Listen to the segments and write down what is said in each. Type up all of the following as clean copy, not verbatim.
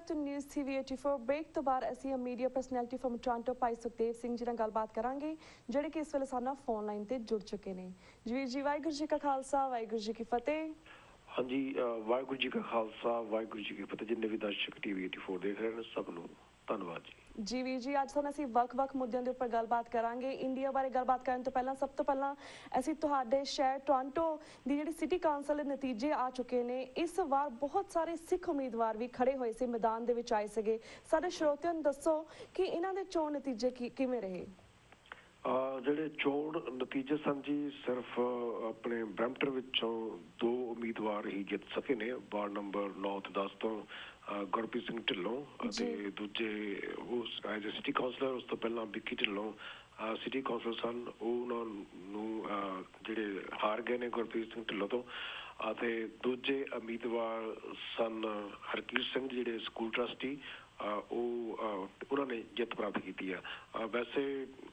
Back to news TV 84 break तो बाद ਅਸੀਂ ਮੀਡੀਆ ਪਰਸਨੈਲਿਟੀ ਫਰਮ ਟੋਰਾਂਟੋ ਭਾਈ ਸੁਖਦੇਵ ਸਿੰਘ ਜੀ ਨਾਲ ਗੱਲਬਾਤ ਕਰਾਂਗੇ ਜਿਹੜੇ ਕਿ ਇਸ ਵੇਲੇ ਸਾਡੇ ਨਾਲ ਫੋਨ ਲਾਈਨ ਤੇ ਜੁੜ ਚੁੱਕੇ ਨੇ। ਜੀ ਵਾਹਿਗੁਰੂ ਜੀ ਕਾ ਖਾਲਸਾ ਵਾਹਿਗੁਰੂ ਜੀ ਕੀ ਫਤਿਹ। हाँ जी वाहिगुरू जी का खालसा वाहिगुरू जी की फतेह। जिन्ने भी दर्शक TV 84 देख रहे हैं सब ਨੂੰ ਧੰਨਵਾਦ ਜੀ। ਵੀਰ ਜੀ ਅੱਜ ਤੁਹਾਨੂੰ ਅਸੀਂ ਵੱਖ-ਵੱਖ ਮੁੱਦਿਆਂ ਦੇ ਉੱਪਰ ਗੱਲਬਾਤ ਕਰਾਂਗੇ। ਇੰਡੀਆ ਬਾਰੇ ਗੱਲਬਾਤ ਕਰਨ ਤੋਂ ਪਹਿਲਾਂ ਸਭ ਤੋਂ ਪਹਿਲਾਂ ਅਸੀਂ ਤੁਹਾਡੇ ਸ਼ਹਿਰ ਟੋਰਾਂਟੋ ਦੀ ਜਿਹੜੀ ਸਿਟੀ ਕਾਉਂਸਲ ਦੇ ਨਤੀਜੇ ਆ ਚੁੱਕੇ ਨੇ। ਇਸ ਵਾਰ ਬਹੁਤ ਸਾਰੇ ਸਿੱਖ ਉਮੀਦਵਾਰ ਵੀ ਖੜੇ ਹੋਏ ਸੀ, ਮੈਦਾਨ ਦੇ ਵਿੱਚ ਆਏ ਸੀਗੇ। ਸਾਡੇ ਸਰੋਤਿਆਂ ਨੂੰ ਦੱਸੋ ਕਿ ਇਹਨਾਂ ਦੇ ਚੋਣ ਨਤੀਜੇ ਕਿਵੇਂ ਰਹੇ। ਜਿਹੜੇ ਚੋਣ ਨਤੀਜੇ ਸਨ ਜੀ ਸਿਰਫ ਆਪਣੇ ਬਰੈਂਪਟਨ ਵਿੱਚੋਂ 2 ਉਮੀਦਵਾਰ ਹੀ ਜਿੱਤ ਸਕੇ ਨੇ। ਵਾਰਡ ਨੰਬਰ 9 ਤੇ 10 ਤੋਂ ਗੁਰਪ੍ਰੀਤ ਸਿੰਘ ਢਿੱਲੋਂ ਅਤੇ ਦੂਜੇ ਉਸ ਐਜ਼ ਏ ਸਿਟੀ ਕਾਉਂਸਲਰ ਉਸ ਤੋਂ ਪਹਿਲਾਂ ਵਿੱਕੀ ਢਿੱਲੋਂ ਸਿਟੀ ਕਾਉਂਸਲਰ ਸਨ। ਉਹਨਾਂ ਨੂੰ ਜਿਹੜੇ ਹਾਰ ਗਏ ਨੇ ਗੁਰਪ੍ਰੀਤ ਸਿੰਘ ਢਿੱਲੋਂ ਤੋਂ। ਅਤੇ ਦੂਜੇ ਉਮੀਦਵਾਰ ਸਨ ਹਰਕੀਰਤ ਸਿੰਘ ਜਿਹੜੇ ਸਕੂਲ ਟਰਸਟੀ, ਉਹਨਾਂ ਨੇ ਜਿੱਤ ਪ੍ਰਾਪਤ ਕੀਤੀ ਆ। ਵੈਸੇ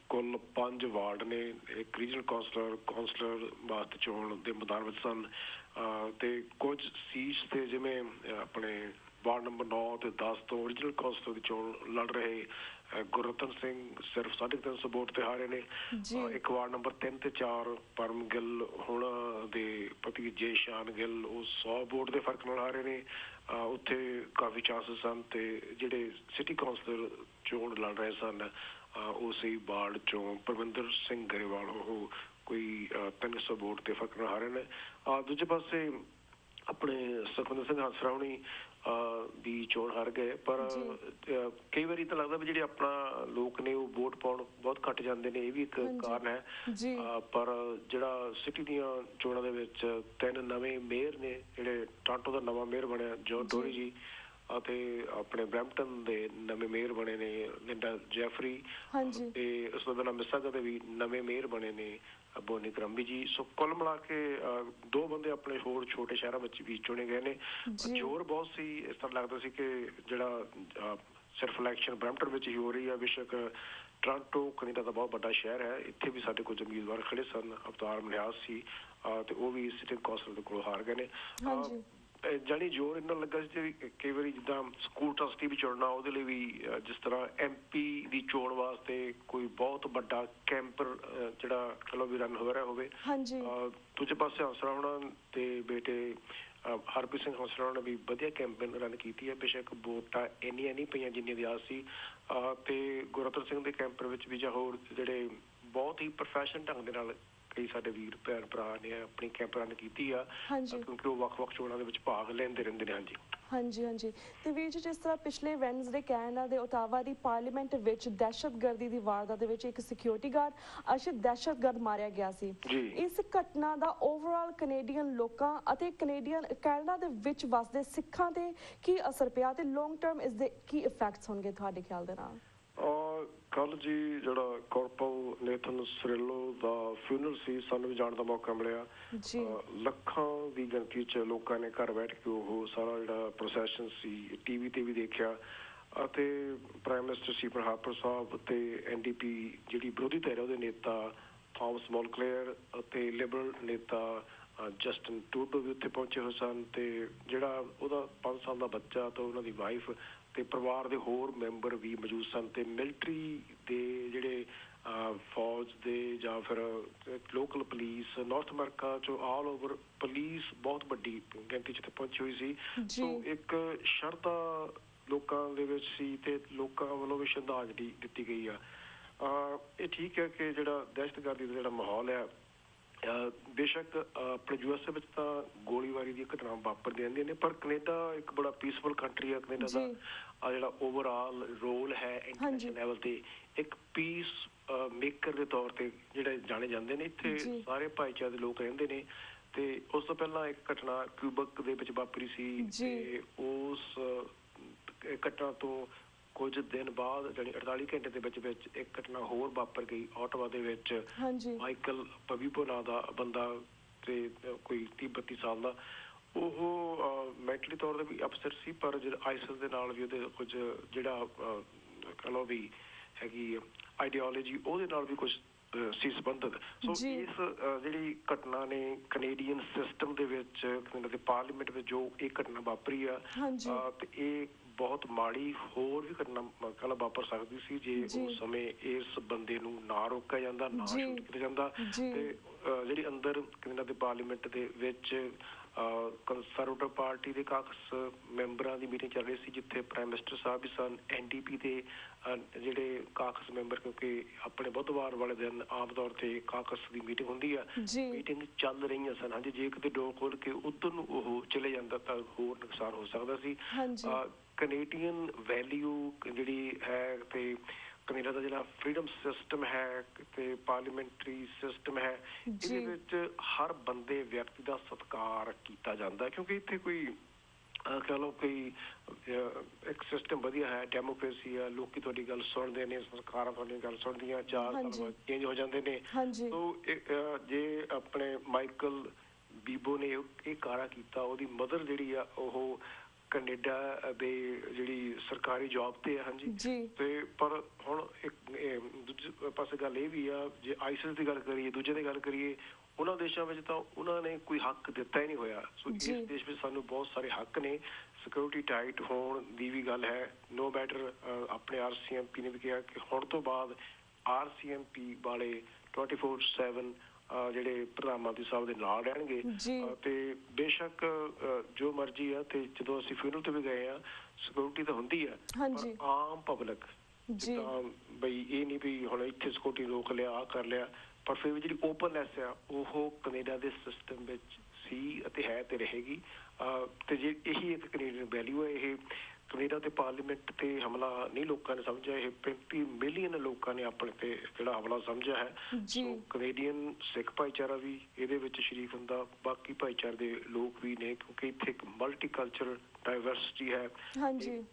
ਕੁੱਲ 5 ਵਾਰਡ ਨੇ। ਇੱਕ ਰੀਜਨਲ ਕਾਉਂਸਲਰ ਵਾਸਤੇ ਚੋਣ ਦੇ ਮੈਦਾਨ ਵਿੱਚ ਸਨ ਅਤੇ ਕੁਝ ਸੀਟਸ 'ਤੇ ਜਿਵੇਂ ਆਪਣੇ ਵਾਰਡ ਨੰਬਰ 9 ਤੇ 10 ਤੋਂ ਓਰੀਜਨਲ ਕਾਉਂਸਲਰ ਦੀ ਚੋਣ ਲੜ ਰਹੇ ਗੁਰਰਤਨ ਸਿੰਘ ਸਿਰਫ 350 ਵੋਟ ਤੇ ਹਾਰੇ ਨੇ। ਇੱਕ ਵਾਰਡ ਨੰਬਰ 3 ਤੇ 4 ਪਰਮ ਗਿੱਲ ਹੋਣਾ ਦੇ ਪਤੀ ਜੈ ਸ਼ਾਨ ਗਿੱਲ ਉਹ 100 ਵੋਟ ਦੇ ਫਰਕ ਨਾਲ ਹਾਰੇ ਨੇ। ਉੱਥੇ ਕਾਫੀ ਚਾਂਸਸ ਸਨ। ਤੇ ਜਿਹੜੇ ਸਿਟੀ ਕਾਉਂਸਲਰ ਚੋਣ ਲੜ ਰਹੇ ਸਨ ਉਸੇ ਵਾਰਡ ਚੋਂ ਪਰਵਿੰਦਰ ਸਿੰਘ ਗਰੇਵਾਲ ਉਹ ਕੋਈ 300 ਵੋਟ ਤੇ ਫਰਕ ਨਾਲ ਹਾਰੇ ਨੇ। ਦੂਜੇ ਪਾਸੇ ਆਪਣੇ ਸੁਖਵਿੰਦਰ ਸਿੰਘ ਹੰਸਰਾਣੀ ਦੀ ਚੋਣ ਹਾਰ ਗਏ। ਪਰ ਕਈ ਵਾਰੀ ਤਾਂ ਲੱਗਦਾ ਵੀ ਜਿਹੜੇ ਆਪਣਾ ਲੋਕ ਨੇ ਉਹ ਵੋਟ ਪਾਉਣ ਬਹੁਤ ਘੱਟ ਜਾਂਦੇ ਨੇ, ਇਹ ਵੀ ਇੱਕ ਕਾਰਨ ਹੈ। ਪਰ ਜਿਹੜਾ ਸਿਟੀ ਦੀਆਂ ਚੋਣਾਂ ਦੇ ਵਿੱਚ 3 ਨਵੇਂ ਮੇਅਰ ਨੇ। ਜਿਹੜੇ ਟੋਰਾਂਟੋ ਦਾ ਨਵਾਂ ਮੇਅਰ ਬਣਿਆ ਜੌਨ ਟੋਰੀ ਜੀ ਅਤੇ ਆਪਣੇ ਬਰੈਂਪਟਨ ਦੇ ਨਵੇਂ ਮੇਅਰ ਬਣੇ ਨੇ ਲਿੰਡਾ ਜੈਫਰੀ ਤੇ ਉਸ ਤੋਂ ਬਿਨਾਂ ਮਿਸਾਗਾ ਦੇ ਵੀ ਨਵੇਂ ਮੇਅਰ ਬਣੇ ਨੇ ਬੋਨੀ ਕਰੰਬੀ ਜੀ। ਸੋ ਕੁੱਲ ਮਿਲਾ ਕੇ 2 ਬੰਦੇ ਆਪਣੇ ਹੋਰ ਛੋਟੇ ਸ਼ਹਿਰਾਂ ਵਿੱਚ ਵੀ ਚੁਣੇ ਗਏ ਨੇ। ਜ਼ੋਰ ਬਹੁਤ ਸੀ। ਇਸ ਤਰ੍ਹਾਂ ਲੱਗਦਾ ਸੀ ਕਿ ਜਿਹੜਾ ਸਿਰਫ ਇਲੈਕਸ਼ਨ ਬਰੈਂਪਟਨ ਵਿੱਚ ਹੀ ਹੋ ਰਹੀ ਹੈ। ਬੇਸ਼ੱਕ ਟੋਰਾਂਟੋ ਕੈਨੇਡਾ ਦਾ ਬਹੁਤ ਵੱਡਾ ਸ਼ਹਿਰ ਹੈ, ਇੱਥੇ ਵੀ ਸਾਡੇ ਕੁਝ ਉਮੀਦਵਾਰ ਖੜੇ ਸਨ। ਅਵਤਾਰ ਮਨਿਆਸ ਸੀ ਤੇ ਉਹ ਵੀ ਸਿਟੀ ਕਾਉਂਸਲ ਦੇ ਕੋਲ ਹਾਰ ਗਏ ਨੇ। ਜਾਣੀ ਜ਼ੋਰ ਇੰਨਾ ਲੱਗਾ ਸੀ ਕਿ ਕਈ ਵਾਰੀ ਜਿੱਦਾਂ ਸਕੂਲ ਟਰਸਟੀ ਵੀ ਚੁਣਨਾ ਉਹਦੇ ਲਈ ਵੀ ਜਿਸ ਤਰ੍ਹਾਂ MP ਦੀ ਚੋਣ ਵਾਸਤੇ ਕੋਈ ਬਹੁਤ ਵੱਡਾ ਕੈਂਪਰ ਜਿਹੜਾ ਚਲੋ ਵੀ ਰਨ ਹੋ ਰਿਹਾ ਹੋਵੇ। ਦੂਜੇ ਪਾਸੇ ਹੰਸਰਾਣਾ ਤੇ ਬੇਟੇ ਹਰਪ੍ਰੀਤ ਸਿੰਘ ਹੰਸਰਾਣਾ ਨੇ ਵੀ ਵਧੀਆ ਕੈਂਪੇਨ ਰਨ ਕੀਤੀ ਹੈ। ਬੇਸ਼ੱਕ ਵੋਟਾਂ ਇੰਨੀਆਂ ਨਹੀਂ ਪਈਆਂ ਜਿੰਨੀ ਦੀ ਆਸ ਸੀ। ਤੇ ਗੁਰਰਤਨ ਸਿੰਘ ਦੇ ਕੈਂਪਰ ਵਿੱਚ ਵੀ ਜਾਂ ਹੋਰ ਜਿਹੜੇ ਬਹੁਤ ਹੀ ਪ੍ਰੋਫੈਸ਼ਨਲ ਢੰਗ ਦੇ ਨਾਲ ਕਈ ਸਾਡੇ ਵੀਰ ਭੈਣ ਭਰਾ ਨੇ ਆਪਣੀ ਕੈਂਪ ਰਨ ਕੀਤੀ ਆ ਕਿਉਂਕਿ ਉਹ ਵੱਖ-ਵੱਖ ਚੋਣਾਂ ਦੇ ਵਿੱਚ ਭਾਗ ਲੈਂਦੇ ਰਹਿੰਦੇ ਨੇ। ਹਾਂਜੀ ਤੇ ਵੀਰ ਜੀ ਜਿਸ ਤਰ੍ਹਾਂ ਪਿਛਲੇ ਵੈਨਸਡੇ ਕੈਨੇਡਾ ਦੇ ਓਟਾਵਾ ਦੀ ਪਾਰਲੀਮੈਂਟ ਵਿੱਚ ਦਹਿਸ਼ਤਗਰਦੀ ਦੀ ਵਾਰਦਾਤ ਦੇ ਵਿੱਚ ਇੱਕ ਸਿਕਿਉਰਿਟੀ ਗਾਰਡ ਅਰਸ਼ਦ ਦਹਿਸ਼ਤਗਰਦ ਮਾਰਿਆ ਗਿਆ ਸੀ। ਇਸ ਘਟਨਾ ਦਾ ਓਵਰਆਲ ਕੈਨੇਡੀਅਨ ਲੋਕਾਂ ਅਤੇ ਕੈਨੇਡਾ ਦੇ ਵਿੱਚ ਵਸਦੇ ਸਿੱਖਾਂ ਤੇ ਕੀ ਅਸਰ ਪਿਆ ਤੇ ਲੌਂਗ ਟਰਮ ਇਸ ਦੇ ਕੀ ਇਫੈਕਟਸ ਹੋਣਗੇ ਤੁਹਾਡੇ ਖਿਆਲ ਦੇ ਨਾਲ। ਕੱਲ ਜੀ ਜਿਹੜਾ ਕੋਰਪਲ ਨੇਥਨ ਸਰਿਲੋ ਦਾ ਫਿਊਨਰਲ ਸੀ ਸਾਨੂੰ ਵੀ ਜਾਣ ਦਾ ਮੌਕਾ ਮਿਲਿਆ। ਲੱਖਾਂ ਦੀ ਗਿਣਤੀ 'ਚ ਲੋਕਾਂ ਨੇ ਘਰ ਬੈਠ ਕੇ ਉਹ ਸਾਰਾ ਜਿਹੜਾ ਪ੍ਰੋਸੈਸ਼ਨ ਸੀ TV ਤੇ ਵੀ ਦੇਖਿਆ। ਅਤੇ ਪ੍ਰਾਈਮ ਮਿਨਿਸਟਰ ਸਟੀਫਨ ਹਾਰਪਰ ਸਾਹਿਬ ਅਤੇ NDP ਜਿਹੜੀ ਵਿਰੋਧੀ ਧਿਰ ਉਹਦੇ ਨੇਤਾ ਥਾਮਸ ਮੋਲਕਲੇਅਰ ਅਤੇ ਲਿਬਰਲ ਨੇਤਾ ਜਸਟਿਨ ਟਰੂਡੋ ਵੀ ਉੱਥੇ ਪਹੁੰਚੇ ਹੋਏ ਸਨ। ਤੇ ਜਿਹੜਾ ਉਹਦਾ 5 ਸਾਲ ਦਾ ਬੱਚਾ ਤੇ ਉਹਨਾਂ ਦੀ ਵਾਈਫ ਤੇ ਪਰਿਵਾਰ ਦੇ ਹੋਰ ਮੈਂਬਰ ਵੀ ਮੌਜੂਦ ਸਨ। ਤੇ ਮਿਲਟਰੀ ਦੇ ਜਿਹੜੇ ਫੌਜ ਦੇ ਜਾਂ ਫਿਰ ਲੋਕਲ ਪੁਲਿਸ ਨਾਰਥ ਅਮਰੀਕਾ 'ਚੋਂ ਆਲ ਓਵਰ ਪੁਲਿਸ ਬਹੁਤ ਵੱਡੀ ਗਿਣਤੀ 'ਚ ਪਹੁੰਚੀ ਹੋਈ ਸੀ। ਸੋ ਇੱਕ ਸ਼ਰਧਾ ਲੋਕਾਂ ਦੇ ਵਿੱਚ ਸੀ ਤੇ ਲੋਕਾਂ ਵੱਲੋਂ ਵੀ ਸ਼ਰਧਾਂਜਲੀ ਦਿੱਤੀ ਗਈ ਆ। ਇਹ ਠੀਕ ਹੈ ਕਿ ਜਿਹੜਾ ਦਹਿਸ਼ਤਗਰਦੀ ਦਾ ਜਿਹੜਾ ਮਾਹੌਲ ਹੈ ਬੇਸ਼ੱਕ ਆਪਣੇ USA ਵਿੱਚ ਤਾਂ ਗੋਲੀਬਾਰੀ ਦੀਆਂ ਘਟਨਾਵਾਂ ਵਾਪਰਦੀਆਂ ਰਹਿੰਦੀਆਂ ਨੇ ਪਰ ਕੈਨੇਡਾ ਇੱਕ ਬੜਾ ਪੀਸਫੁਲ ਕੰਟਰੀ ਹੈ। ਕੈਨੇਡਾ ਦਾ ਜਿਹੜਾ ਓਵਰਆਲ ਰੋਲ ਹੈ ਇੰਟਰਨੈਸ਼ਨਲ ਲੈਵਲ ਤੇ ਇੱਕ ਪੀਸ ਮੇਕਰ ਦੇ ਤੌਰ ਤੇ ਜਿਹੜੇ ਜਾਣੇ ਜਾਂਦੇ ਨੇ। ਇੱਥੇ ਸਾਰੇ ਭਾਈਚਾਰੇ ਦੇ ਲੋਕ ਰਹਿੰਦੇ ਨੇ। ਤੇ ਉਸ ਤੋਂ ਪਹਿਲਾਂ ਇੱਕ ਘਟਨਾ ਕਿਊਬਕ ਦੇ ਵਿੱਚ ਵਾਪਰੀ ਸੀ ਤੇ ਉਸ ਘਟਨਾ ਤੋਂ ਕੁਝ ਦਿਨ ਬਾਅਦ ਜਾਣੀ 48 ਘੰਟੇ ਦੇ ਵਿੱਚ ਇੱਕ ਘਟਨਾ ਹੋਰ ਵਾਪਰ ਗਈ ਓਟਾਵਾ ਦੇ ਵਿੱਚ। ਮਾਈਕਲ ਪਵੀਪੋ ਨਾਂ ਦਾ ਬੰਦਾ ਤੇ ਕੋਈ 30-32 ਸਾਲ ਦਾ ਉਹ ਮੈਂਟਲੀ ਤੌਰ 'ਤੇ ਵੀ ਅਪਸੈਟ ਸੀ ਪਰ ਜਿਹੜਾ ISIS ਦੇ ਨਾਲ ਵੀ ਉਹਦੇ ਕੁਝ ਜਿਹੜਾ ਕਹਿ ਲਓ ਵੀ ਹੈਗੀ ਆਈਡੀਓਲੋਜੀ ਉਹਦੇ ਨਾਲ ਵੀ ਕੁਝ ਸੀ ਸੰਬੰਧਿਤ। ਸੋ ਇਸ ਜਿਹੜੀ ਘਟਨਾ ਨੇ ਕੈਨੇਡੀਅਨ ਸਿਸਟਮ ਦੇ ਵਿੱਚ ਕੈਨੇਡਾ ਦੇ ਪਾਰਲੀਮੈਂਟ ਵਿੱਚ ਜੋ ਇਹ ਘਟਨਾ ਵਾਪਰੀ ਆ ਤੇ ਇਹ ਬਹੁਤ ਮਾੜੀ ਹੋਰ ਵੀ ਘਟਨਾ ਕੱਲ੍ਹ ਵਾਪਰ ਸਕਦੀ ਸੀ ਜੇ ਉਸ ਸਮੇਂ ਇਸ ਬੰਦੇ ਨੂੰ ਨਾ ਰੋਕਿਆ ਜਾਂਦਾ, ਨਾ ਸ਼ੂਟ ਕੀਤਾ ਜਾਂਦਾ। ਤੇ ਜਿਹੜੀ ਅੰਦਰ ਕੈਨੇਡਾ ਦੇ ਪਾਰਲੀਮੈਂਟ ਦੇ ਵਿੱਚ ਕੰਸਰਵੇਟਿਵ ਪਾਰਟੀ ਦੇ ਕਾਕਸ ਮੈਂਬਰਾਂ ਦੀ ਮੀਟਿੰਗ ਚੱਲ ਰਹੀ ਸੀ, ਜਿੱਥੇ ਪ੍ਰਾਈਮ ਮਿਨਿਸਟਰ ਸਾਹਿਬ ਵੀ ਸਨ, NDP ਦੇ ਜਿਹੜੇ ਕਾਕਸ ਮੈਂਬਰ, ਕਿਉਂਕਿ ਆਪਣੇ ਬੁੱਧਵਾਰ ਵਾਲੇ ਦਿਨ ਆਮ ਤੌਰ ਤੇ ਕਾਕਸ ਦੀ ਮੀਟਿੰਗ ਹੁੰਦੀ ਆ, ਮੀਟਿੰਗ ਚੱਲ ਰਹੀਆਂ ਸਨ। ਹਾਂਜੀ, ਜੇ ਕਿਤੇ ਡੋਰ ਖੋਲ ਕੇ ਉੱਧਰ ਨੂੰ ਉਹ ਚਲੇ ਜਾਂਦਾ ਤਾਂ ਹੋਰ ਨੁਕਸਾਨ ਹੋ ਸਕਦਾ ਸੀ। ਕੈਨੇਡੀਅਨ ਵੈਲਿਊ ਜਿਹੜੀ ਹੈ ਤੇ ਕੈਨੇਡਾ ਦਾ ਜਿਹੜਾ ਫਰੀडम ਸਿਸਟਮ ਹੈ ਤੇ ਪਾਰਲੀਮੈਂਟਰੀ ਸਿਸਟਮ ਹੈ, ਇਹਦੇ ਵਿੱਚ ਹਰ ਬੰਦੇ ਵਿਅਕਤੀ ਦਾ ਸਤਿਕਾਰ ਕੀਤਾ ਜਾਂਦਾ, ਕਿਉਂਕਿ ਇੱਥੇ ਕੋਈ ਕਹਿ ਲਓ ਕੋਈ ਇੱਕ ਸਿਸਟਮ ਵਧੀਆ ਹੈ, ਡੈਮੋਕ੍ਰੇਸੀ ਆ, ਲੋਕੀ ਤੁਹਾਡੀ ਗੱਲ ਸੁਣਦੇ ਨੇ, ਸਰਕਾਰਾਂ ਤੁਹਾਡੀ ਗੱਲ ਸੁਣਦੀਆਂ, 4 ਸਾਲ ਬਾਅਦ ਚੇਂਜ ਹੋ ਜਾਂਦੇ ਨੇ। ਸੋ ਜੇ ਆਪਣੇ ਮਾਈਕਲ ਬੀਬੋ ਨੇ ਇਹ ਕਾਰਾ ਕੀਤਾ, ਉਹਦੀ ਮਦਰ ਜਿਹੜੀ ਆ ਉਹ ਕੈਨੇਡਾ ਦੇ ਜਿਹੜੀ ਸਰਕਾਰੀ ਜੌਬ ਤੇ ਹੈ। ਹਾਂਜੀ, ਤੇ ਪਰ ਹੁਣ ਇੱਕ ਦੂਜੇ ਪਾਸੇ ਗੱਲ ਇਹ ਵੀ ਆ, ਜੇ ISIS ਦੀ ਗੱਲ ਕਰੀਏ, ਦੂਜੇ ਦੀ ਗੱਲ ਕਰੀਏ, ਉਹਨਾਂ ਦੇਸ਼ਾਂ ਵਿੱਚ ਤਾਂ ਉਹਨਾਂ ਨੇ ਕੋਈ ਹੱਕ ਦਿੱਤਾ ਹੀ ਨਹੀਂ ਹੋਇਆ। ਸੋ ਇਸ ਦੇਸ਼ ਵਿੱਚ ਸਾਨੂੰ ਬਹੁਤ ਸਾਰੇ ਹੱਕ ਨੇ। ਸਿਕਿਉਰਿਟੀ ਟਾਈਟ ਹੋਣ ਦੀ ਵੀ ਗੱਲ ਹੈ। ਨੋ ਮੈਟਰ ਆਪਣੇ RCMP ਨੇ ਵੀ ਕਿਹਾ ਕਿ ਹੁਣ ਤੋਂ ਬਾਅਦ RCMP ਵਾਲੇ 24/7 ਜਿਹੜੇ ਪ੍ਰਧਾਨ ਮੰਤਰੀ ਸਾਹਿਬ ਦੇ ਨਾਲ ਰਹਿਣਗੇ। ਤੇ ਬੇਸ਼ੱਕ ਜੋ ਮਰਜ਼ੀ ਆ, ਤੇ ਜਦੋਂ ਅਸੀਂ ਫਿਊਨਰਲ ਤੇ ਵੀ ਗਏ ਆ, ਸਿਕਿਉਰਿਟੀ ਤਾਂ ਹੁੰਦੀ ਆ, ਪਰ ਆਮ ਪਬਲਿਕ ਜਿੱਦਾਂ ਬਈ ਇਹ ਨਹੀਂ ਵੀ ਹੁਣ ਇੱਥੇ ਸਿਕਿਉਰਿਟੀ ਰੋਕ ਲਿਆ, ਆਹ ਕਰ ਲਿਆ, ਪਰ ਫਿਰ ਵੀ ਜਿਹੜੀ ਓਪਨਨੈਸ ਆ ਉਹ ਕੈਨੇਡਾ ਦੇ ਸਿਸਟਮ ਵਿੱਚ ਸੀ ਅਤੇ ਹੈ ਤੇ ਰਹੇਗੀ। ਤੇ ਜੇ ਇਹੀ ਇੱਕ ਕੈਨੇਡੀਅਨ ਵੈਲਿਊ ਹੈ। ਇਹ ਕੈਨੇਡਾ ਤੇ ਪਾਰਲੀਮੈਂਟ ਤੇ ਹਮਲਾ ਨਹੀਂ ਲੋਕਾਂ ਨੇ ਸਮਝਿਆ, ਇਹ 35 ਮਿਲੀਅਨ ਲੋਕਾਂ ਨੇ ਆਪਣੇ ਤੇ ਜਿਹੜਾ ਹਮਲਾ ਸਮਝਿਆ ਹੈ। ਸੋ ਕੈਨੇਡੀਅਨ ਸਿੱਖ ਭਾਈਚਾਰਾ ਵੀ ਇਹਦੇ ਵਿੱਚ ਸ਼ਰੀਕ ਹੁੰਦਾ, ਬਾਕੀ ਭਾਈਚਾਰੇ ਦੇ ਲੋਕ ਵੀ ਨੇ, ਕਿਉਂਕਿ ਇੱਥੇ ਇੱਕ ਮਲਟੀਕਲਚਰਲ ਡਾਇਵਰਸਿਟੀ ਹੈ,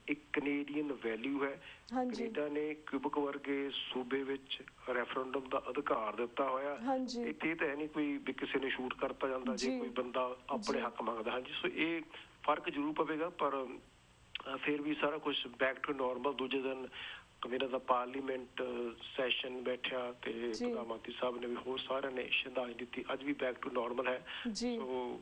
ਇੱਕ ਕੈਨੇਡੀਅਨ ਵੈਲਿਊ ਹੈ। ਕੈਨੇਡਾ ਨੇ ਕਿਊਬਕ ਵਰਗੇ ਸੂਬੇ ਵਿੱਚ ਰੈਫਰੈਂਡਮ ਦਾ ਅਧਿਕਾਰ ਦਿੱਤਾ ਹੋਇਆ। ਇੱਥੇ ਤਾਂ ਹੈ ਨਹੀਂ ਕੋਈ ਵੀ ਕਿਸੇ ਨੇ ਸ਼ੂਟ ਕਰਤਾ ਜਾਂਦਾ ਜੇ ਕੋਈ ਬੰਦਾ ਆਪਣੇ ਹੱਕ ਮੰਗਦਾ। ਹਾਂਜੀ, ਸੋ ਇਹ ਫਰਕ ਜ਼ਰੂਰ ਪਵੇਗਾ, ਪਰ ਫਿਰ ਵੀ ਸਾਰਾ ਕੁਝ ਬੈਕ ਟੂ ਨੋਰਮਲ। ਦੂਜੇ ਦਿਨ ਕੈਨੇਡਾ ਦਾ ਪਾਰਲੀਮੈਂਟ ਸੈਸ਼ਨ ਬੈਠਿਆ ਤੇ ਪ੍ਰਧਾਨ ਮੰਤਰੀ ਸਾਹਿਬ ਨੇ ਵੀ ਹੋਰ ਸਾਰਿਆਂ ਨੇ ਸ਼ਰਧਾਂਜਲੀ ਦਿੱਤੀ। ਅੱਜ ਵੀ ਬੈਕ ਟੂ ਨੋਰਮਲ ਹੈ। ਸੋ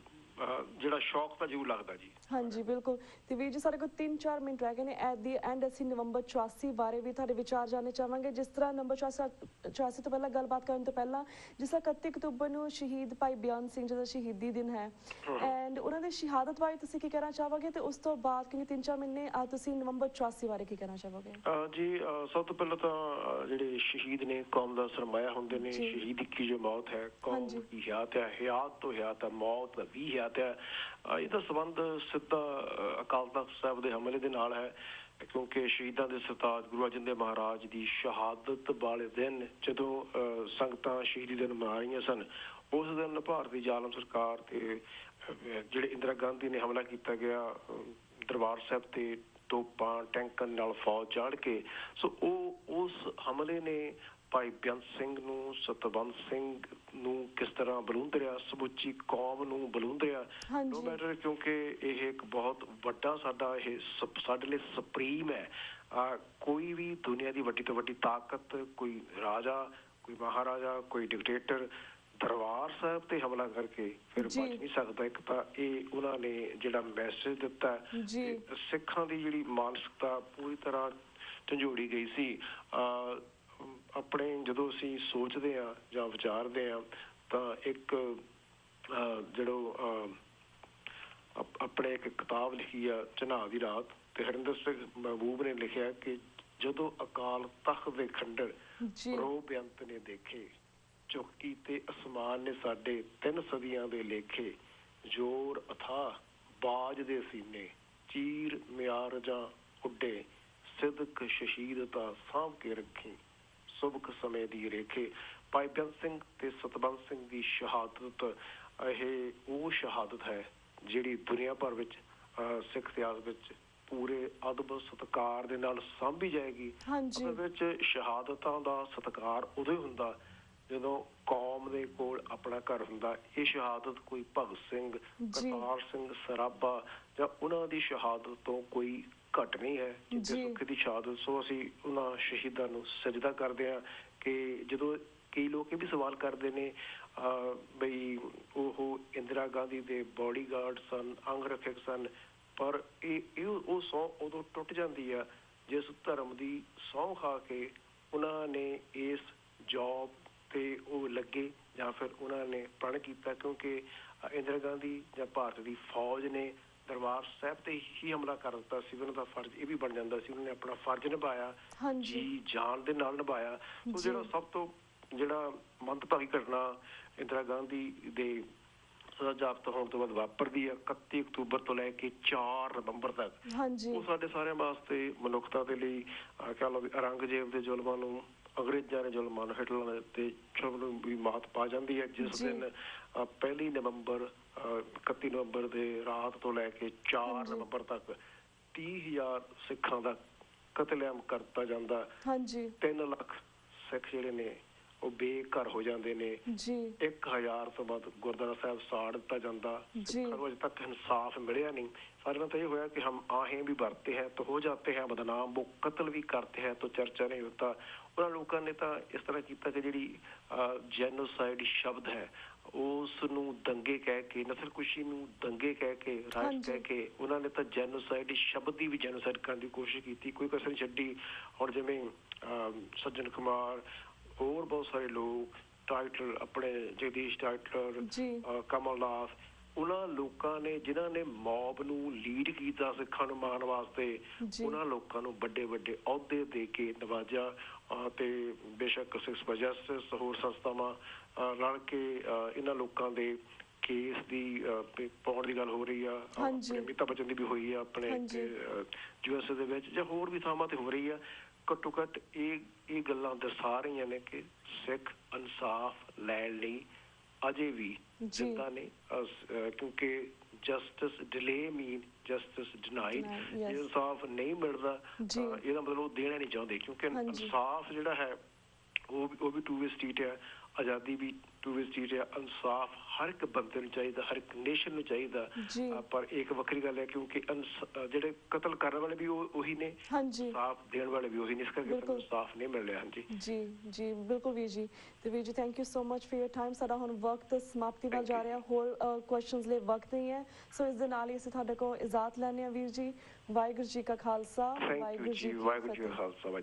ਜਿਹੜਾ ਸ਼ੌਕ ਤਾਂ ਜ਼ਰੂਰ ਲੱਗਦਾ ਜੀ। ਹਾਂਜੀ, ਬਿਲਕੁਲ। ਤੇ ਵੀਰ ਜੀ, ਸਾਡੇ ਕੋਲ 3-4 ਮਿੰਟ ਰਹਿ ਗਏ ਨੇ। ਐਟ ਦੀ ਐਂਡ ਅਸੀਂ ਨਵੰਬਰ 84 ਬਾਰੇ ਵੀ ਤੁਹਾਡੇ ਵਿਚਾਰ ਜਾਣਨੇ ਚਾਹਾਂਗੇ। ਜਿਸ ਤਰ੍ਹਾਂ ਨੰਬਰ 84 ਤੋਂ ਪਹਿਲਾਂ ਗੱਲਬਾਤ ਕਰਨ ਤੋਂ ਪਹਿਲਾਂ, ਜਿਸ ਤਰ੍ਹਾਂ 31 ਅਕਤੂਬਰ ਨੂੰ ਸ਼ਹੀਦ ਭਾਈ ਬੇਅੰਤ ਸਿੰਘ ਜੀ ਦਾ ਸ਼ਹੀਦੀ ਦਿਨ ਹੈ, ਐਂਡ ਉਹਨਾਂ ਦੀ ਸ਼ਹਾਦਤ ਬਾਰੇ ਤੁਸੀਂ ਕੀ ਕਹਿਣਾ ਚਾਹੋਗੇ? ਤੇ ਉਸ ਤੋਂ ਬਾਅਦ ਕਿਉਂਕਿ 3-4 ਮਹੀਨੇ ਤੁਸੀਂ ਨਵੰਬਰ 84 ਬਾਰੇ ਕੀ ਕਹਿਣਾ ਚਾਹੋਗੇ? ਜੀ, ਸਭ ਤੋਂ ਪਹਿਲਾਂ ਤਾਂ ਜਿਹੜੇ ਸ਼ਹੀਦ ਨੇ ਕੌਮ ਦਾ ਸਰਮਾਇਆ ਹੁੰਦੇ ਨੇ। ਸ਼ਹੀਦੀ ਕੀ ਜੋ ਮੌਤ ਹੈ, ਕੌਮ ਦੀ ਹਯਾਤ ਹੈ, ਹਯਾਤ ਤੋਂ ਹਯਾਤ ਹੈ, ਮੌਤ ਦਾ ਵੀ ਹਯਾਤ ਹੈ। ਇਹਦਾ ਸੰਬੰਧ ਸਿੱਧਾ ਅਕਾਲ ਤਖ਼ਤ ਸਾਹਿਬ ਦੇ ਹਮਲੇ ਦੇ ਨਾਲ ਹੈ, ਕਿਉਂਕਿ ਸ਼ਹੀਦਾਂ ਦੇ ਸਰਤਾਜ ਗੁਰੂ ਅਰਜਨ ਦੇਵ ਮਹਾਰਾਜ ਦੀ ਸ਼ਹਾਦਤ ਵਾਲੇ ਦਿਨ ਜਦੋਂ ਸੰਗਤਾਂ ਸ਼ਹੀਦੀ ਦਿਨ ਮਨਾ ਰਹੀਆਂ ਸਨ, ਉਸ ਦਿਨ ਭਾਰਤੀ ਜ਼ਾਲਮ ਸਰਕਾਰ ਤੇ ਜਿਹੜੇ ਇੰਦਰਾ ਗਾਂਧੀ ਨੇ ਹਮਲਾ ਕੀਤਾ ਗਿਆ ਦਰਬਾਰ ਸਾਹਿਬ ਤੇ, ਤੋਪਾਂ ਟੈਂਕਾਂ ਨਾਲ ਫੌਜ ਚਾੜ ਕੇ। ਸੋ ਉਸ ਹਮਲੇ ਨੇ ਭਾਈ ਬੇਅੰਤ ਸਿੰਘ ਨੂੰ, ਸਤਵੰਤ ਸਿੰਘ ਨੂੰ ਕਿਸ ਤਰ੍ਹਾਂ ਬਲੂੰਦਰਿਆ, ਸਮੁੱਚੀ ਕੌਮ ਨੂੰ ਬਲੂੰਦਰਿਆ। ਨੋ ਮੈਟਰ, ਕਿਉਂਕਿ ਇਹ ਇੱਕ ਬਹੁਤ ਵੱਡਾ ਸਾਡਾ ਇਹ ਸਾਡੇ ਲਈ ਸੁਪਰੀਮ ਹੈ। ਕੋਈ ਵੀ ਦੁਨੀਆ ਦੀ ਵੱਡੀ ਤੋਂ ਵੱਡੀ ਤਾਕਤ, ਕੋਈ ਰਾਜਾ, ਕੋਈ ਮਹਾਰਾਜਾ, ਕੋਈ ਡਿਕਟੇਟਰ ਦਰਬਾਰ ਸਾਹਿਬ ਤੇ ਹਮਲਾ ਕਰਕੇ ਫਿਰ ਬਚ ਨਹੀਂ ਸਕਦਾ। ਇੱਕ ਤਾਂ ਇਹ ਉਹਨਾਂ ਨੇ ਜਿਹੜਾ ਮੈਸੇਜ ਦਿੱਤਾ, ਸਿੱਖਾਂ ਦੀ ਜਿਹੜੀ ਮਾਨਸਿਕਤਾ ਪੂਰੀ ਤਰ੍ਹਾਂ ਝੰਜੋੜੀ ਗਈ ਸੀ। ਆਪਣੇ ਜਦੋਂ ਅਸੀਂ ਸੋਚਦੇ ਹਾਂ ਜਾਂ ਵਿਚਾਰਦੇ ਹਾਂ ਤਾਂ ਇੱਕ ਜਿਹੜਾ ਆਪਣੇ ਇੱਕ ਕਿਤਾਬ ਲਿਖੀ ਆ ਚਨਾਹ ਦੀ ਰਾਤ, ਤੇ ਹਰਿੰਦਰ ਸਿੰਘ ਮਹਿਬੂਬ ਨੇ ਲਿਖਿਆ ਕਿ ਜਦੋਂ ਅਕਾਲ ਤਖ਼ਤ ਦੇ ਖੰਡਰ ਰੋ ਬੇਅੰਤ ਨੇ ਦੇਖੇ, ਚੌਕੀ ਤੇ ਅਸਮਾਨ ਨੇ ਸਾਡੇ 3 ਸਦੀਆਂ ਦੇ ਲੇਖੇ, ਜ਼ੋਰ ਅਥਾਹ ਬਾਜ ਦੇ ਸੀਨੇ, ਚੀਰ ਮਿਆਰ ਜਾਂ ਉੱਡੇ, ਸਿਦਕ ਸ਼ਹੀਦਤਾ ਸਾਂਭ ਕੇ ਰੱਖੀ, ਸੁਬਕ ਸਮੇਂ ਦੀ ਰੇਖੇ। ਭਾਈ ਬੇਅੰਤ ਸਿੰਘ ਤੇ ਸਤਵੰਤ ਸਿੰਘ ਦੀ ਸ਼ਹਾਦਤ, ਇਹ ਉਹ ਸ਼ਹਾਦਤ ਹੈ ਜਿਹੜੀ ਦੁਨੀਆ ਭਰ ਵਿੱਚ ਸਿੱਖ ਇਤਿਹਾਸ ਵਿੱਚ ਪੂਰੇ ਅਦਬ ਸਤਿਕਾਰ ਦੇ ਨਾਲ ਸਾਂਭੀ ਜਾਏਗੀ। ਅਸਲ ਵਿੱਚ ਸ਼ਹਾਦਤਾਂ ਦਾ ਸਤਿਕਾਰ ਉਦੋਂ ਹੀ ਹੁੰਦਾ ਜਦੋਂ ਕੌਮ ਦੇ ਕੋਲ ਆਪਣਾ ਘਰ ਹੁੰਦਾ। ਇਹ ਸ਼ਹਾਦਤ ਕੋਈ ਭਗਤ ਸਿੰਘ, ਕਰਤਾਰ ਸਿੰਘ ਸਰਾਭਾ ਜਾਂ ਉਹਨਾਂ ਦੀ ਸ਼ਹਾਦਤ ਤੋਂ ਕੋਈ ਘੱਟ ਨਹੀਂ ਹੈ, ਜਿੱਥੇ ਸੁੱਖ ਦੀ ਸ਼ਹਾਦਤ। ਸੋ ਅਸੀਂ ਉਹਨਾਂ ਸ਼ਹੀਦਾਂ ਨੂੰ ਸਜਦਾ ਕਰਦੇ ਹਾਂ ਕਿ ਜਦੋਂ ਕਈ ਲੋਕ ਇਹ ਵੀ ਸਵਾਲ ਕਰਦੇ ਨੇ ਬਈ ਉਹ ਇੰਦਰਾ ਗਾਂਧੀ ਦੇ ਬੋਡੀਗਾਰਡ ਸਨ, ਅੰਗ ਰੱਖਿਅਕ ਸਨ, ਪਰ ਇਹ ਉਹ ਸਹੁੰ ਉਦੋਂ ਟੁੱਟ ਜਾਂਦੀ ਆ ਜਿਸ ਧਰਮ ਦੀ ਸਹੁੰ ਖਾ ਕੇ ਉਹਨਾਂ ਨੇ ਇਸ ਜੌਬ ਤੇ ਉਹ ਲੱਗੇ ਜਾਂ ਫਿਰ ਉਹਨਾਂ ਨੇ ਪ੍ਰਣ ਕੀਤਾ, ਕਿਉਂਕਿ ਇੰਦਰਾ ਗਾਂਧੀ ਜਾਂ ਭਾਰਤ ਦੀ ਫੌਜ ਨੇ ਦਰਬਾਰ ਸਾਹਿਬ ਤੇ ਹੀ ਹਮਲਾ ਕਰ ਦਿੱਤਾ ਸੀ। ਉਹਨਾਂ ਦਾ ਫਰਜ਼ ਇਹ ਵੀ ਬਣ ਜਾਂਦਾ ਸੀ, ਉਹਨਾਂ ਨੇ ਆਪਣਾ ਫਰਜ਼ ਨਿਭਾਇਆ, ਜੀ ਜਾਨ ਦੇ ਨਾਲ ਨਿਭਾਇਆ। ਸੋ ਜਿਹੜਾ ਸਭ ਤੋਂ ਜਿਹੜਾ ਮੰਦਭਾਗੀ ਘਟਨਾ ਇੰਦਰਾ ਗਾਂਧੀ ਦੇ ਸਜ਼ਾ ਜ਼ਾਬਤਾ ਹੋਣ ਤੋਂ ਬਾਅਦ ਵਾਪਰਦੀ ਆ 31 ਅਕਤੂਬਰ ਤੋਂ ਲੈ ਕੇ 4 ਨਵੰਬਰ ਤੱਕ, ਉਹ ਸਾਡੇ ਸਾਰਿਆਂ ਵਾਸਤੇ ਮਨੁੱਖਤਾ ਦੇ ਲਈ ਕਹਿ ਲਓ ਵੀ ਔਰੰਗਜ਼ੇਬ ਦੇ ਜ਼ੁਲਮਾਂ ਨੂੰ, ਅੰਗਰੇਜ਼ਾਂ ਦੇ ਜ਼ੁਲਮਾਂ ਨੂੰ, ਹਿਟਲਰ ਦੇ ਜ਼ੁਲਮ ਨੂੰ ਵੀ ਮਾਤ ਪਾ ਜਾਂਦੀ ਹੈ। ਜਿਸ ਦਿਨ 1 ਨਵੰਬਰ 31 ਨਵੰਬਰ ਦੇ ਰਾਤ ਤੋਂ ਲੈ ਕੇ 4 ਨਵੰਬਰ ਤੱਕ 30,000 ਸਿੱਖਾਂ ਦਾ ਕਤਲੇਆਮ ਕਰਤਾ ਜਾਂਦਾ। 3 ਲੱਖ ਸਿੱਖ ਜਿਹੜੇ ਨੇ ਉਹ ਬੇਘਰ ਹੋ ਜਾਂਦੇ ਨੇ। 1,000 ਤੋਂ ਵੱਧ ਗੁਰਦੁਆਰਾ ਸਾਹਿਬ ਸਾੜ ਦਿੱਤਾ ਜਾਂਦਾ। ਸਿੱਖਾਂ ਨੂੰ ਅਜੇ ਤੱਕ ਇਨਸਾਫ ਮਿਲਿਆ ਨਹੀਂ। ਸਾਡੇ ਨਾਲ ਤਾਂ ਇਹ ਹੋਇਆ ਕਿ ਹਮ आहें ਵੀ भरते हैं तो हो जाते हैं बदनाम, वो कत्ल भी करते हैं तो चर्चा नहीं होता। ਉਹਨਾਂ ਲੋਕਾਂ ਨੇ ਤਾਂ ਇਸ ਤਰ੍ਹਾਂ ਕੀਤਾ ਕਿ ਜਿਹੜੀ ਜੈਨੋਸਾਈਡ ਸ਼ਬਦ ਹੈ ਉਸ ਨੂੰ ਦੰਗੇ ਕਹਿ ਕੇ, ਨਸਲਕੁਸ਼ੀ ਨੂੰ ਦੰਗੇ ਕਹਿ ਕੇ, ਰਾਜ ਕਹਿ ਕੇ ਉਹਨਾਂ ਨੇ ਤਾਂ ਜੈਨੋਸਾਈਡ ਸ਼ਬਦ ਦੀ ਵੀ ਜੈਨੋਸਾਈਡ ਕਰਨ ਦੀ ਕੋਸ਼ਿਸ਼ ਕੀਤੀ, ਕੋਈ ਕਸਰ ਨਹੀਂ ਛੱਡੀ। ਹੁਣ ਜਿਵੇਂ ਸੱਜਣ ਕੁਮਾਰ, ਹੋਰ ਬਹੁਤ ਸਾਰੇ ਲੋਕ, ਟਾਈਟਲਰ ਆਪਣੇ ਜਗਦੀਸ਼ ਟਾਈਟਲਰ, ਕਮਲ ਨਾਥ, ਉਹਨਾਂ ਲੋਕਾਂ ਨੇ ਜਿਨ੍ਹਾਂ ਨੇ ਮੌਬ ਨੂੰ ਲੀਡ ਕੀਤਾ ਸਿੱਖਾਂ ਨੂੰ ਮਾਰਨ ਵਾਸਤੇ, ਉਹਨਾਂ ਲੋਕਾਂ ਨੂੰ ਵੱਡੇ ਵੱਡੇ ਅਹੁਦੇ ਦੇ ਕੇ ਨਵਾਜਿਆ। ਤੇ ਬੇਸ਼ੱਕ ਸਿਕਸ ਫॉर ਜਸਟਿਸ ਹੋਰ ਸੰਸਥਾਵਾਂ ਰਲ ਕੇ ਇਹਨਾਂ ਲੋਕਾਂ ਦੇ ਕੇਸ ਦੀ ਪਾਉਣ ਦੀ ਗੱਲ ਹੋ ਰਹੀ ਆ। ਅਮਿਤਾਭ ਬੱਚਨ ਦੀ ਵੀ ਹੋਈ ਆ ਆਪਣੇ USA ਦੇ ਵਿੱਚ, ਜਾਂ ਹੋਰ ਵੀ ਥਾਵਾਂ ਤੇ ਹੋ ਰਹੀ ਆ। ਘੱਟੋ ਘੱਟ ਇਹ ਗੱਲਾਂ ਦਰਸਾ ਰਹੀਆਂ ਨੇ ਕਿ ਸਿੱਖ ਇਨਸਾਫ ਲੈਣ ਲਈ ਅਜੇ ਵੀ ਜਿੰਦਾ ਨੇ, ਕਿਉਂਕਿ ਜਸਟਿਸ ਡਿਲੇ ਮੀਨ ਜਸਟਿਸ ਡਿਨਾਈਡ। ਜੇ ਇਨਸਾਫ ਨਹੀਂ ਮਿਲਦਾ ਇਹਦਾ ਮਤਲਬ ਉਹ ਦੇਣਾ ਨਹੀਂ ਚਾਹੁੰਦੇ, ਕਿਉਂਕਿ ਇਨਸਾਫ ਜਿਹੜਾ ਹੈ ਉਹ ਵੀ ਟੂ ਵੇ ਸਟਰੀਟ ਹੈ, ਆਜ਼ਾਦੀ ਵੀ ਟੂ ਵੇ ਸਟਰੀਟ ਹੈ। ਇਨਸਾਫ ਹਰ ਇੱਕ ਬੰਦੇ ਨੂੰ ਚਾਹੀਦਾ, ਹਰ ਇੱਕ ਨੇਸ਼ਨ ਨੂੰ ਚਾਹੀਦਾ। ਪਰ ਇੱਕ ਵੱਖਰੀ ਗੱਲ ਹੈ ਕਿਉਂਕਿ ਜਿਹੜੇ ਕਤਲ ਕਰਨ ਵਾਲੇ ਵੀ ਉਹੀ ਨੇ, ਇਨਸਾਫ ਦੇਣ ਵਾਲੇ ਵੀ ਉਹੀ ਨੇ, ਇਸ ਕਰਕੇ ਇਨਸਾਫ ਨਹੀਂ ਮਿਲ ਰਿਹਾ। ਜੀ ਬਿਲਕੁਲ ਵੀਰ ਜੀ। ਤੇ ਵੀਰ ਜੀ thank you so much for your time. ਸਾਡਾ ਹੁਣ ਵਕਤ ਸਮਾਪਤੀ ਵੱਲ ਜਾ ਰਿਹਾ, ਹੋਰ ਕੁਐਸਚਨਸ ਲਈ ਵਕਤ ਨਹੀਂ ਹੈ। ਸੋ ਇਸ ਦੇ ਨਾਲ ਹੀ ਅਸੀਂ ਤੁਹਾਡੇ ਕੋਲ ਇਜਾਜ਼ਤ ਲੈਂਦੇ ਹਾਂ ਵੀਰ ਜੀ। ਵਾਹਿਗੁਰੂ ਜੀ ਕਾ ਖਾਲਸਾ, ਵਾਹਿਗੁਰੂ ਜੀ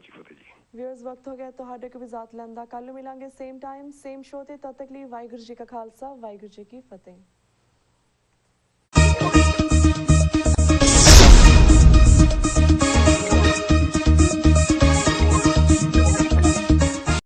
ਕੀ ਫਤਿਹ। ਵਿਊਅਰਸ ਵਕਤ ਹੋ ਗਿਆ ਤੁਹਾਡੇ ਕੋਲ ਇਜਾਜ਼ਤ ਲੈਣ ਦਾ। ਕੱਲ੍ਹ ਨੂੰ ਮਿਲਾਂਗੇ ਸੇਮ ਟਾਈਮ ਸੇਮ ਸ਼ੋਅ ਤੇ। ਤਦ ਤੱਕ ਲਈ ਵਾਹਿਗੁਰੂ ਜੀ ਕਾ ਖਾਲਸਾ, ਵਾਹਿਗੁਰੂ ਜੀ ਕੀ ਫਤਿਹ।